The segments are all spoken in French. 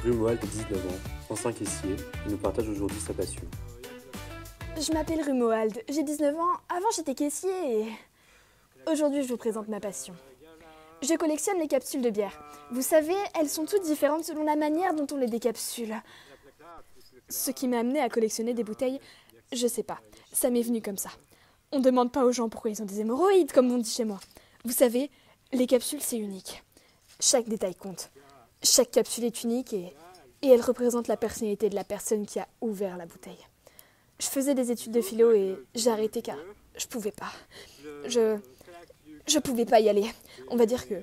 Romuald a 19 ans, ancien caissier, et nous partage aujourd'hui sa passion. Je m'appelle Romuald, j'ai 19 ans, avant j'étais caissier et... Aujourd'hui je vous présente ma passion. Je collectionne les capsules de bière. Vous savez, elles sont toutes différentes selon la manière dont on les décapsule. Ce qui m'a amené à collectionner des bouteilles, je sais pas, ça m'est venu comme ça. On demande pas aux gens pourquoi ils ont des hémorroïdes, comme on dit chez moi. Vous savez, les capsules c'est unique. Chaque détail compte. Chaque capsule est unique et elle représente la personnalité de la personne qui a ouvert la bouteille. Je faisais des études de philo et j'ai arrêté car je pouvais pas. Je pouvais pas y aller. On va dire que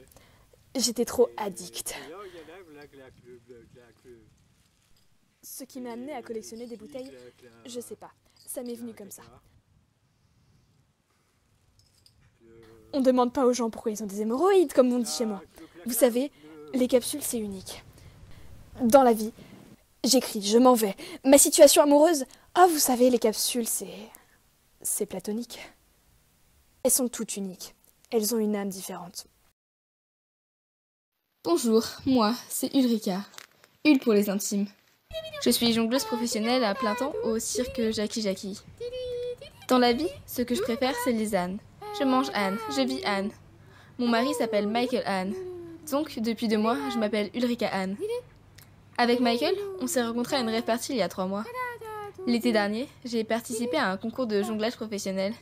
j'étais trop addict. Ce qui m'a amené à collectionner des bouteilles, je sais pas, ça m'est venu comme ça. On demande pas aux gens pourquoi ils ont des hémorroïdes, comme on dit chez moi. Vous savez, les capsules c'est unique. Dans la vie, j'écris, je m'en vais. Ma situation amoureuse, vous savez, les capsules c'est platonique. Elles sont toutes uniques. Elles ont une âme différente. Bonjour, moi, c'est Ulrika. Ul pour les intimes. Je suis jongleuse professionnelle à plein temps au cirque Jackie Jackie. Dans la vie, ce que je préfère, c'est les ânes. Je mange Anne, je vis Anne. Mon mari s'appelle Michael Anne. Donc, depuis 2 mois, je m'appelle Ulrika Anne. Avec Michael, on s'est rencontrés à une rave party il y a 3 mois. L'été dernier, j'ai participé à un concours de jonglage professionnel.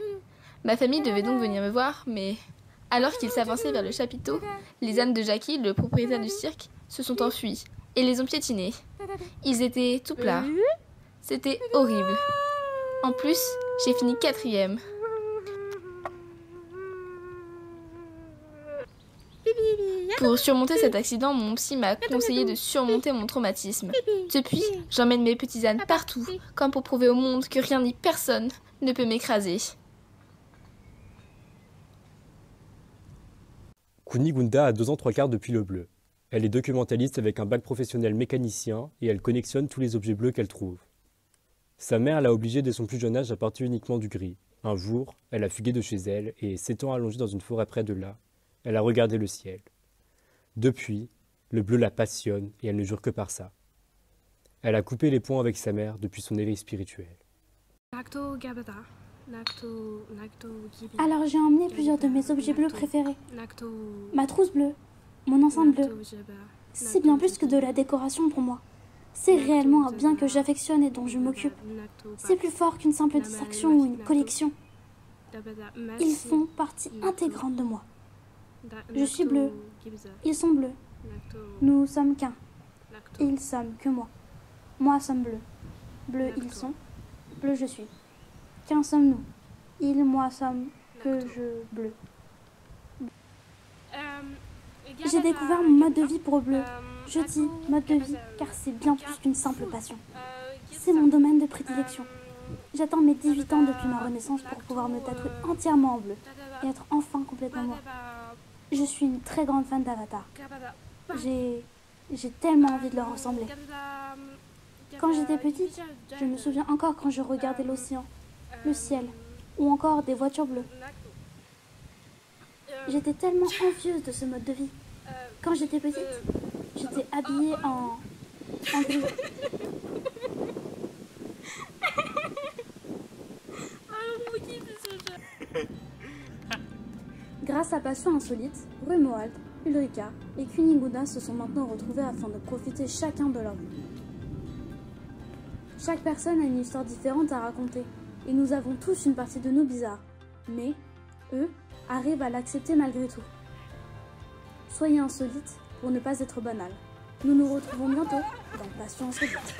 Ma famille devait donc venir me voir, mais alors qu'ils s'avançaient vers le chapiteau, les ânes de Jackie, le propriétaire du cirque, se sont enfuis et les ont piétinés. Ils étaient tout plats. C'était horrible. En plus, j'ai fini 4e. Pour surmonter cet accident, mon psy m'a conseillé de surmonter mon traumatisme. Depuis, j'emmène mes petits ânes partout, comme pour prouver au monde que rien ni personne ne peut m'écraser. Kunigunda a 2 ans 3 quarts depuis le bleu. Elle est documentaliste avec un bac professionnel mécanicien et elle collectionne tous les objets bleus qu'elle trouve. Sa mère l'a obligée dès son plus jeune âge à porter uniquement du gris. Un jour, elle a fugué de chez elle et, s'étant allongée dans une forêt près de là, elle a regardé le ciel. Depuis, le bleu la passionne et elle ne jure que par ça. Elle a coupé les ponts avec sa mère depuis son éveil spirituel. Alors j'ai emmené plusieurs de mes objets bleus préférés. Ma trousse bleue, mon ensemble bleu. C'est bien plus que de la décoration pour moi. C'est réellement un bien que j'affectionne et dont je m'occupe. C'est plus fort qu'une simple distraction ou une collection. Ils font partie intégrante de moi. Je suis bleu, ils sont bleus. Nous sommes qu'un. Ils sommes que moi. Moi sommes bleus. Bleu ils sont, bleu je suis. Qu'un sommes-nous. Ils, moi sommes que je bleu. J'ai découvert mon mode de vie pour bleu. Je dis mode de vie car c'est bien plus qu'une simple passion. C'est mon domaine de prédilection. J'attends mes 18 ans depuis ma renaissance pour pouvoir me tatouer entièrement en bleu et être enfin complètement moi. Je suis une très grande fan d'Avatar. J'ai tellement envie de leur ressembler. Quand j'étais petite, je me souviens encore quand je regardais l'océan, le ciel ou encore des voitures bleues. J'étais tellement envieuse de ce mode de vie. Quand j'étais petite, j'étais habillée en gris. Grâce à Passion Insolite, Romuald, Ulrika et Kunigunda se sont maintenant retrouvés afin de profiter chacun de leur vie. Chaque personne a une histoire différente à raconter et nous avons tous une partie de nous bizarre. Mais, eux, arrivent à l'accepter malgré tout. Soyez insolites pour ne pas être banal. Nous nous retrouvons bientôt dans Passion Insolite.